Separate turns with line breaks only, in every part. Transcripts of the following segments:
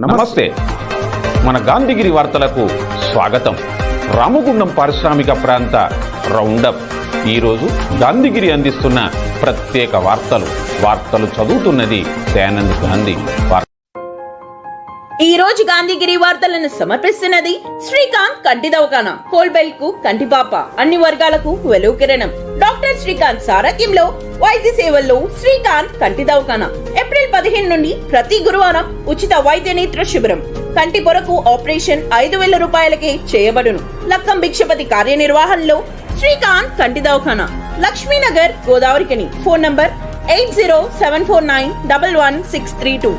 నమస్తే. మన గాంధీగిరి వార్తలకు స్వాగతం. రామగుండం పారిశ్రామిక ప్రాంత రౌండప్. ఈరోజు గాంధీగిరి అందిస్తున్న ప్రత్యేక వార్తలు చదువుతున్నది దయానంద్ గాంధీ.
ఈ రోజు గాంధీగిరి వార్తలను సమర్పిస్తున్నది శ్రీకాంత్ కంటి దవాఖానా. హోల్బెల్ కు కంటిపాప, అన్ని వర్గాలకు వెలుగు కిరణం. డాక్టర్ శ్రీకాంత్ సారథ్యంలో వైద్య సేవల్లో శ్రీకాంత్ కంటి దవాఖానా. ఏప్రిల్ 15 నుండి ప్రతి గురువారం ఉచిత వైద్య నేత్ర శిబిరం. కంటి పొరకు ఆపరేషన్ 5,000 రూపాయలకే చేయబడును. లక్కం భిక్షపతి కార్యనిర్వహణలో శ్రీకాంత్ కంటి దవాఖానా, లక్ష్మీనగర్, గోదావరికని. Phone number 8074911632.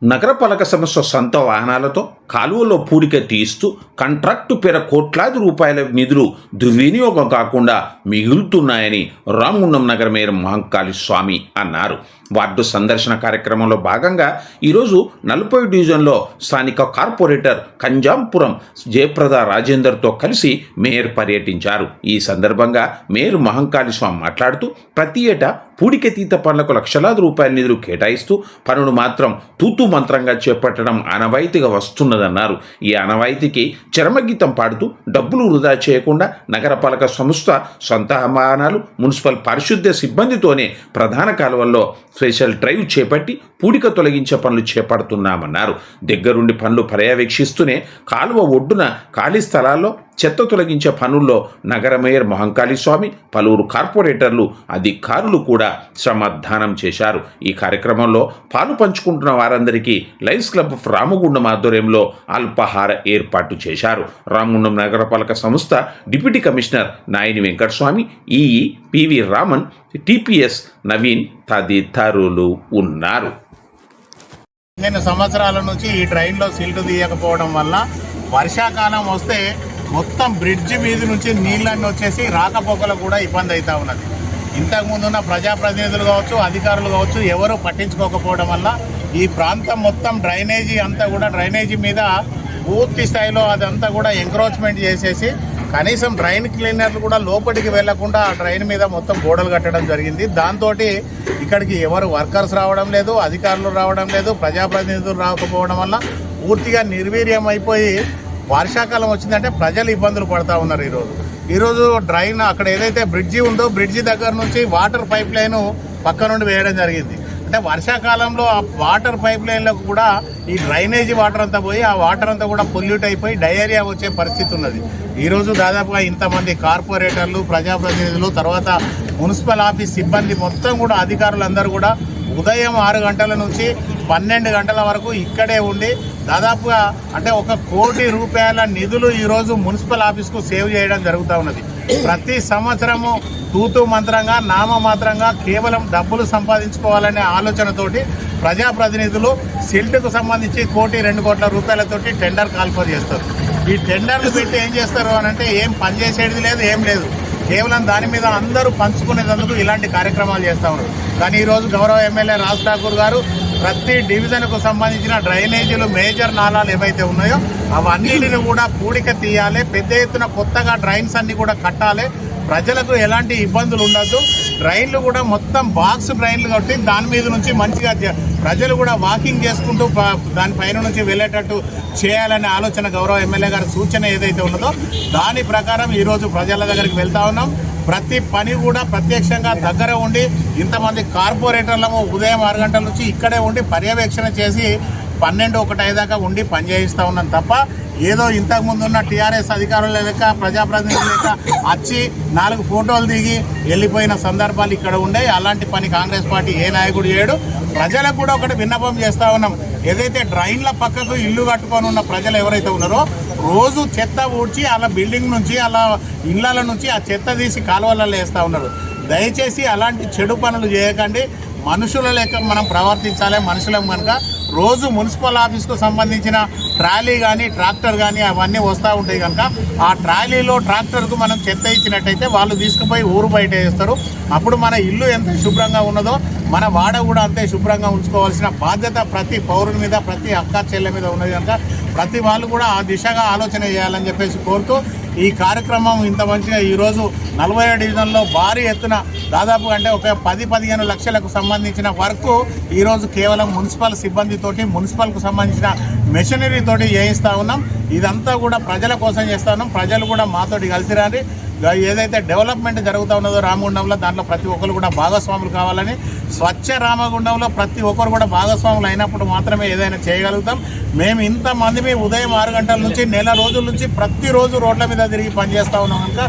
నగరపాలక సంస్థ సొంత వాహనాలతో కాలువలో పూడిక తీస్తూ కాంట్రాక్టు పేర కోట్లాది రూపాయల నిధులు దుర్వినియోగం కాకుండా మిగులుతున్నాయని రామగుండం నగర మేయర్ మహంకాళి స్వామి అన్నారు. వార్డు సందర్శన కార్యక్రమంలో భాగంగా ఈరోజు 40 డివిజన్లో స్థానిక కార్పొరేటర్ కంజాంపురం జయప్రద రాజేందర్తో కలిసి మేయర్ పర్యటించారు. ఈ సందర్భంగా మేయర్ మహంకాళి స్వామి మాట్లాడుతూ ప్రతి ఏటా పూడికెతీత పనులకు లక్షలాది రూపాయల నిధులు కేటాయిస్తూ పనులు మాత్రం తూతూ మంత్రంగా చేపట్టడం ఆనవాయితీగా వస్తున్నదన్నారు. ఈ ఆనవాయితీకి చరమగీతం పాడుతూ డబ్బులు వృధా చేయకుండా నగరపాలక సంస్థ సొంత వాహనాలు, మున్సిపల్ పారిశుద్ధ్య సిబ్బందితోనే ప్రధాన కాలువల్లో స్పెషల్ డ్రైవ్ చేపట్టి పూడిక తొలగించే పనులు చేపడుతున్నామన్నారు. దగ్గరుండి పనులు పర్యవేక్షిస్తూనే కాలువ ఒడ్డున ఖాళీ స్థలాల్లో చెత్త తొలగించే పనుల్లో నగర మేయర్ మహంకాళి స్వామి, పలువురు కార్పొరేటర్లు, అధికారులు కూడా శ్రమదానం చేశారు. ఈ కార్యక్రమంలో పాలు పంచుకుంటున్న వారందరికీ లయన్స్ క్లబ్ ఆఫ్ రామగుండం ఆధ్వర్యంలో అల్పాహార ఏర్పాటు చేశారు. రామగుండం నగరపాలక సంస్థ deputy commissioner Nayani Venkataswamy, EE PV Raman, TPS Naveen తదితరులు ఉన్నారు.
15 సంవత్సరాల నుంచి ఈ ట్రైన్లో సిల్ట్ తీయకపోవడం వల్ల వర్షాకాలం వస్తే మొత్తం బ్రిడ్జి మీద నుంచి నీళ్ళన్నీ వచ్చేసి రాకపోకలకు కూడా ఇబ్బంది అవుతూ ఉన్నది. ఇంతకుముందున్న ప్రజాప్రతినిధులు కావచ్చు, అధికారులు కావచ్చు, ఎవరు పట్టించుకోకపోవడం వల్ల ఈ ప్రాంతం మొత్తం డ్రైనేజీ మీద పూర్తి స్థాయిలో అదంతా కూడా ఎంక్రోచ్మెంట్ చేసేసి కనీసం డ్రైన్ క్లీనర్లు కూడా లోపలికి వెళ్లకుండా ఆ డ్రైన్ మీద మొత్తం గోడలు కట్టడం జరిగింది. దాంతో ఇక్కడికి ఎవరు వర్కర్స్ రావడం లేదు, అధికారులు రావడం లేదు, ప్రజాప్రతినిధులు రాకపోవడం వల్ల పూర్తిగా నిర్వీర్యం అయిపోయి వర్షాకాలం వచ్చిందంటే ప్రజలు ఇబ్బందులు పడుతూ ఉన్నారు. ఈరోజు డ్రైన్ అక్కడ ఏదైతే బ్రిడ్జి ఉందో బ్రిడ్జి దగ్గర నుంచి వాటర్ పైప్ లైన్ పక్క నుండి వేయడం జరిగింది. అంటే వర్షాకాలంలో ఆ వాటర్ పైప్ లైన్లకు కూడా ఈ డ్రైనేజీ వాటర్ అంతా పోయి ఆ వాటర్ అంతా కూడా పొల్యూట్ అయిపోయి డయేరియా వచ్చే పరిస్థితి ఉన్నది. ఈరోజు దాదాపుగా ఇంతమంది కార్పొరేటర్లు, ప్రజాప్రతినిధులు, తర్వాత మున్సిపల్ ఆఫీస్ సిబ్బంది మొత్తం కూడా అధికారులందరూ కూడా ఉదయం 6 గంటల నుంచి 12 గంటల వరకు ఇక్కడే ఉండి దాదాపుగా అంటే 1 కోటి రూపాయల నిధులు ఈరోజు మున్సిపల్ ఆఫీస్కు సేవ్ చేయడం జరుగుతూ ఉన్నది. ప్రతి సంవత్సరము తూతూ మంత్రంగా, నామమాత్రంగా కేవలం డబ్బులు సంపాదించుకోవాలనే ఆలోచనతోటి ప్రజాప్రతినిధులు సిల్ట్కు సంబంధించి 1 కోటి 2 కోట్ల రూపాయలతోటి టెండర్ కాల్ఫర్ చేస్తారు. ఈ టెండర్లు పెట్టి ఏం చేస్తారు అని అంటే ఏం పనిచేసేది లేదు, ఏం లేదు. కేవలం దాని మీద అందరూ పంచుకునేందుకు ఇలాంటి కార్యక్రమాలు చేస్తూ ఉన్నారు. కానీ ఈరోజు గౌరవ ఎమ్మెల్యే రాజ్ ఠాకూర్ గారు ప్రతి డివిజన్కు సంబంధించిన డ్రైనేజీలు, మేజర్ నాలాలు ఏవైతే ఉన్నాయో అవన్నిటిని కూడా పూడిక తీయాలి, పెద్ద ఎత్తున కొత్తగా డ్రైన్స్ అన్ని కూడా కట్టాలి, ప్రజలకు ఎలాంటి ఇబ్బందులు ఉండద్దు. డ్రైన్లు కూడా మొత్తం బాక్స్ డ్రైన్లు కట్టి దాని మీద నుంచి మంచిగా ప్రజలు కూడా వాకింగ్ చేసుకుంటూ దానిపైన నుంచి వెళ్ళేటట్టు చేయాలనే ఆలోచన గౌరవ ఎమ్మెల్యే గారి సూచన ఏదైతే ఉన్నదో దాని ప్రకారం ఈరోజు ప్రజల దగ్గరికి వెళ్తా ఉన్నాం. ప్రతి పని కూడా ప్రత్యక్షంగా దగ్గర ఉండి ఇంతమంది కార్పొరేటర్లము ఉదయం 6 గంటల నుంచి ఇక్కడే ఉండి పర్యవేక్షణ చేసి 12-1 దాకా ఉండి పనిచేయిస్తూ ఉన్నాం తప్ప ఏదో ఇంతకుముందు ఉన్న టీఆర్ఎస్ అధికారుల లెక్క, ప్రజాప్రతినిధుల లెక్క వచ్చి 4 ఫోటోలు దిగి వెళ్ళిపోయిన సందర్భాలు ఇక్కడ ఉండే. అలాంటి పని కాంగ్రెస్ పార్టీ ఏ నాయకుడు చేయడు. ప్రజలకు కూడా ఒకటి విన్నపం చేస్తూ ఉన్నాం. ఏదైతే డ్రైన్ల పక్కకు ఇల్లు కట్టుకొని ఉన్న ప్రజలు ఎవరైతే ఉన్నారో రోజు చెత్త ఊడ్చి అలా బిల్డింగ్ నుంచి అలా ఇళ్ల నుంచి ఆ చెత్త తీసి కాలువలలో వేస్తూ ఉన్నారు. దయచేసి అలాంటి చెడు పనులు చేయకండి. మనుషుల లెక్క మనం ప్రవర్తించాలి. మనుషులం కనుక రోజు మున్సిపల్ ఆఫీస్కు సంబంధించిన ట్రాలీ కానీ ట్రాక్టర్ కానీ అవన్నీ వస్తూ ఉంటాయి కనుక ఆ ట్రాలీలో ట్రాక్టర్కు మనం చెత్త ఇచ్చినట్టయితే వాళ్ళు తీసుకుపోయి ఊరు బయట వేస్తారు. అప్పుడు మన ఇల్లు ఎంత శుభ్రంగా ఉన్నదో మన వాడ కూడా అంతే శుభ్రంగా ఉంచుకోవాల్సిన బాధ్యత ప్రతి పౌరుని మీద, ప్రతి అక్క చెల్లె మీద ఉన్నది కనుక ప్రతి వాళ్ళు కూడా ఆ దిశగా ఆలోచన చేయాలని చెప్పేసి కోరుతూ ఈ కార్యక్రమం ఇంత మంచిగా ఈరోజు 47 డివిజన్లో భారీ ఎత్తున దాదాపు అంటే ఒక 10-15 లక్షలకు సంబంధించిన వర్క్ ఈరోజు కేవలం మున్సిపల్ సిబ్బందితోటి, మున్సిపల్కు సంబంధించిన మెషినరీ తోటి చేయిస్తూ ఉన్నాం. ఇదంతా కూడా ప్రజల కోసం చేస్తూ ఉన్నాం. ప్రజలు కూడా మాతోటి కలిసి రాని ఏదైతే డెవలప్మెంట్ జరుగుతూ ఉన్నదో రామగుండంలో దాంట్లో ప్రతి ఒక్కరు కూడా భాగస్వాములు కావాలని, స్వచ్ఛ రామగుండంలో ప్రతి ఒక్కరు కూడా భాగస్వాములు అయినప్పుడు మాత్రమే ఏదైనా చేయగలుగుతాం. మేము ఇంతమంది ఉదయం 6 గంటల నుంచి నెల రోజుల నుంచి ప్రతిరోజు రోడ్ల మీద తిరిగి పనిచేస్తూ ఉన్నాం కనుక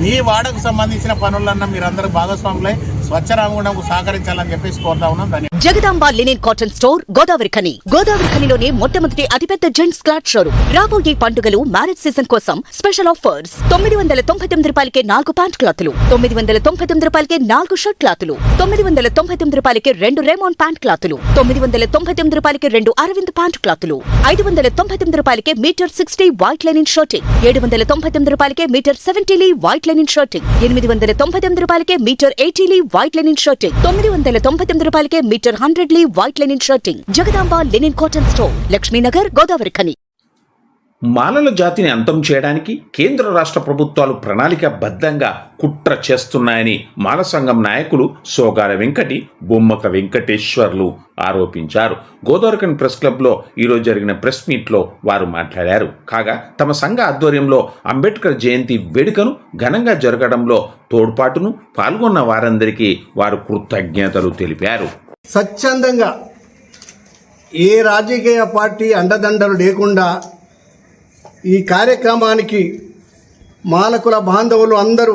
మీ వాడకు సంబంధించిన పనులన్నా మీరందరూ భాగస్వాములై స్వచ్ఛ రామగుండంకు సహకరించాలని చెప్పేసి కోరుతా ఉన్నాం.
Jagadamba linen cotton store Godavari ఖనిలోనే మొట్టమొదటి అతిపెద్ద జెంట్స్ క్లాత్ షోరూమ్. రాబోయే పండుగలు, మ్యారేజ్ సీజన్ కోసం స్పెషల్ ఆఫర్స్. 999 రూపాయలకే 4 ప్యాంట్ క్లాతులు, 999 రూపాయలకే 4 షర్ట్ క్లాతులు, 999 రూపాయలకే 2 రేమాన్ ప్యాంట్ క్లాతులు, 999 రూపాయలకే 2 అరవింద్ ప్యాంట్ క్లాతులు, 599 రూపాయలకే మీటర్ 60 వైట్ లెనిన్ షర్టింగ్, 799 రూపాయలకే metre 70 lea white linen shirting, 899 రూపాయలకే metre 80 lea white linen shirting, 999 రూపాయలకే metre 100 lea white linen shirting. Jagadamba linen cotton store, Lakshminagar, Godavarikhani.
మాలల జాతిని అంతం చేయడానికి కేంద్ర రాష్ట్ర ప్రభుత్వాలు ప్రణాళికాబద్ధంగా కుట్ర చేస్తున్నాయని మాల సంఘం నాయకులు సోగాల వెంకటి, బొమ్మక వెంకటేశ్వర్లు ఆరోపించారు. గోదావరిఖని ప్రెస్ క్లబ్లో ఈరోజు జరిగిన ప్రెస్ మీట్లో వారు మాట్లాడారు. కాగా తమ సంఘ ఆధ్వర్యంలో అంబేద్కర్ జయంతి వేడుకను ఘనంగా జరగడంలో తోడ్పాటును పాల్గొన్న వారందరికీ వారు కృతజ్ఞతలు తెలిపారు.
స్వచ్ఛందంగా ఏ రాజకీయ పార్టీ అండదండలు లేకుండా ఈ కార్యక్రమానికి మాలకుల బాంధవులు అందరూ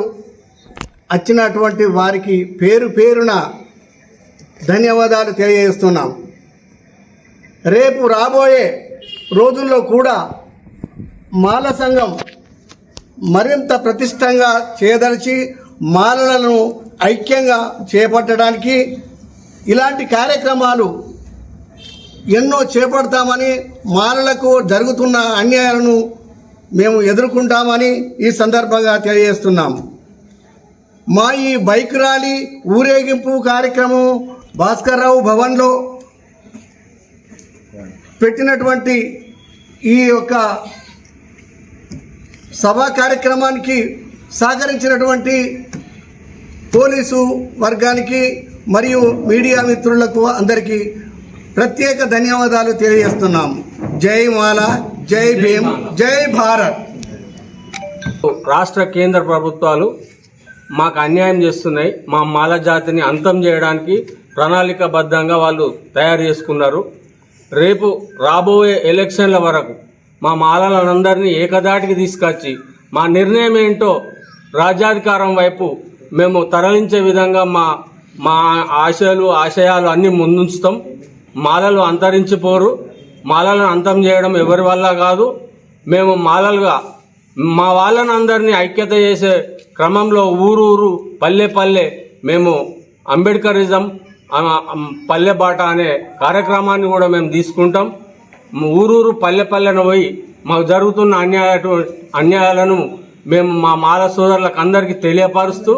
వచ్చినటువంటి వారికి పేరు పేరున ధన్యవాదాలు తెలియజేస్తున్నాం. రేపు రాబోయే రోజుల్లో కూడా మాల సంఘం మరింత ప్రతిష్టంగా చేయదలిచి మాలలను ఐక్యంగా చేపట్టడానికి ఇలాంటి కార్యక్రమాలు ఎన్నో చేపడతామని, మాలలకు జరుగుతున్న అన్యాయాలను మేము ఎదుర్కొంటామని ఈ సందర్భంగా తెలియజేస్తున్నాం. మా ఈ బైక్ ర్యాలీ ఊరేగింపు కార్యక్రమం భాస్కర్రావు భవన్లో పెట్టినటువంటి ఈ యొక్క సభా కార్యక్రమానికి సహకరించినటువంటి పోలీసు వర్గానికి మరియు మీడియా మిత్రులకు అందరికీ ప్రత్యేక ధన్యవాదాలు తెలియజేస్తున్నాం. జై మాల, జై భీమ్, జై భారత్.
రాష్ట్ర కేంద్ర ప్రభుత్వాలు మాకు అన్యాయం చేస్తున్నాయి. మా మాల జాతిని అంతం చేయడానికి ప్రణాళికాబద్ధంగా వాళ్ళు తయారు చేసుకున్నారు. రేపు రాబోయే ఎలక్షన్ల వరకు మా మాలలందరినీ ఏకదాటికి తీసుకొచ్చి మా నిర్ణయం ఏంటో రాజ్యాధికారం వైపు మేము తరలించే విధంగా మా ఆశయాలు అన్నీ ముందుంచుతాం. మాలలు అంతరించిపోరు. మాలలను అంతం చేయడం ఎవరి వల్ల కాదు. మేము మాలలుగా మా వాళ్ళని అందరినీ ఐక్యత చేసే క్రమంలో ఊరు పల్లె మేము అంబేద్కరిజం పల్లె బాట అనే కార్యక్రమాన్ని కూడా మేము తీసుకుంటాం. ఊరు పల్లెను పోయి మాకు జరుగుతున్న అన్యాయాలను మేము మా మాల సోదరులకు అందరికీ తెలియపరుస్తూ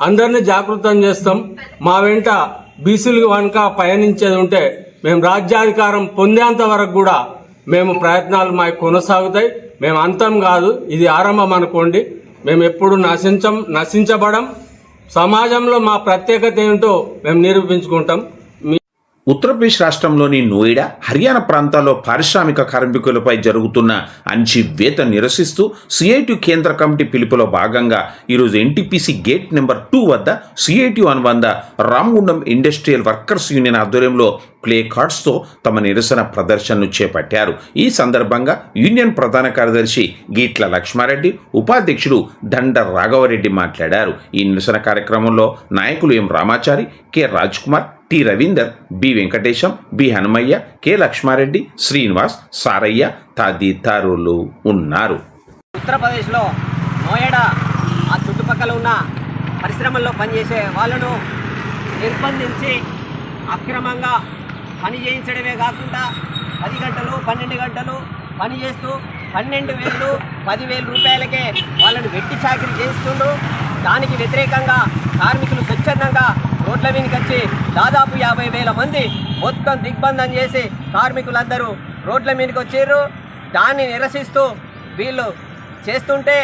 అందరినీ జాగృతం చేస్తాం. మా వెంట బీసీలు కనుక పయనించేది ఉంటే మేము రాజ్యాధికారం పొందేంత వరకు కూడా మేము ప్రయత్నాలు మాకు కొనసాగుతాయి. మేము అంతం కాదు, ఇది ఆరంభం అనుకోండి. మేము ఎప్పుడు నశించబడం. సమాజంలో మా ప్రత్యేకత ఏమిటో మేము నిరూపించుకుంటాం.
ఉత్తరప్రదేశ్ రాష్ట్రంలోని నోయిడా, హర్యానా ప్రాంతాల్లో పారిశ్రామిక కార్మికులపై జరుగుతున్న అణచివేత నిరసిస్తూ సిఐటి కేంద్ర కమిటీ పిలుపులో భాగంగా ఈరోజు ఎన్టీపీసీ గేట్ నెంబర్ 2 వద్ద సిఐటి అనుబంధ రామగుండం ఇండస్ట్రియల్ వర్కర్స్ యూనియన్ ఆధ్వర్యంలో ప్లే కార్డ్స్తో తమ నిరసన ప్రదర్శనను చేపట్టారు. ఈ సందర్భంగా యూనియన్ ప్రధాన కార్యదర్శి గీట్ల లక్ష్మారెడ్డి, ఉపాధ్యక్షుడు దండ రాఘవరెడ్డి మాట్లాడారు. ఈ నిరసన కార్యక్రమంలో నాయకులు M Ramachari, K Rajkumar, T Ravinder, B Venkatesham, B Hanumaiah, K Lakshmareddy, Srinivas, Saraiah తదితరులు ఉన్నారు.
ఉత్తరప్రదేశ్లో నోయిడా ఆ చుట్టుపక్కల ఉన్న పరిశ్రమల్లో పనిచేసే వాళ్ళను నిర్బంధించి అక్రమంగా పని చేయించడమే కాకుండా 10 గంటలు 12 గంటలు పని చేస్తూ 12,000 10,000 రూపాయలకే వాళ్ళని వెట్టి చాకిరీ చేస్తుండ్రు. దానికి వ్యతిరేకంగా కార్మికులు స్వచ్ఛందంగా రోడ్ల మీదకి వచ్చి దాదాపు 50,000 మంది మొత్తం దిగ్బంధం చేసి కార్మికులందరూ రోడ్ల మీదకి వచ్చారు. దాన్ని నిరసిస్తూ వీళ్ళు చేస్తుంటే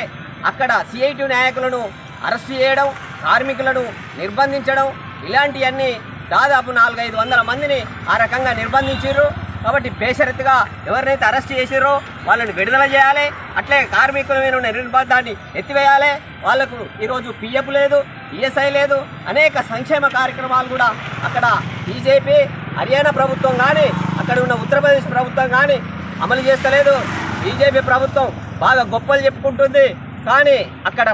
అక్కడ సిఐటి నాయకులను అరెస్టు చేయడం, కార్మికులను నిర్బంధించడం, ఇలాంటివన్నీ దాదాపు 400-500 మందిని ఆ రకంగా నిర్బంధించారు. కాబట్టి బేషరతుగా ఎవరినైతే అరెస్ట్ చేసారో వాళ్ళని విడుదల చేయాలి. అట్లే కార్మికుల మీద ఉన్న నిర్బంధాన్ని ఎత్తివేయాలి. వాళ్లకు ఈరోజు పిఎఫ్ లేదు, ఈఎస్ఐ లేదు, అనేక సంక్షేమ కార్యక్రమాలు కూడా అక్కడ బీజేపీ హర్యానా ప్రభుత్వం కానీ అక్కడ ఉన్న ఉత్తరప్రదేశ్ ప్రభుత్వం కానీ అమలు చేస్తలేదు. బీజేపీ ప్రభుత్వం బాగా గొప్పలు చెప్పుకుంటుంది, కానీ అక్కడ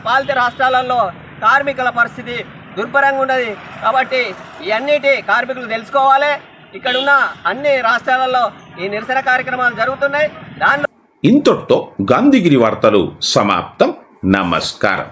పాలిత రాష్ట్రాలలో కార్మికుల పరిస్థితి దుర్భరంగా ఉన్నది. కాబట్టి ఇవన్నిటి కార్మికులు తెలుసుకోవాలి. ఇక్కడున్న అన్ని రాష్ట్రాలలో ఈ నిరసన కార్యక్రమాలు జరుగుతున్నాయి. దానిలో
ఇంతటితో గాంధీగిరి వార్తలు సమాప్తం. నమస్కారం.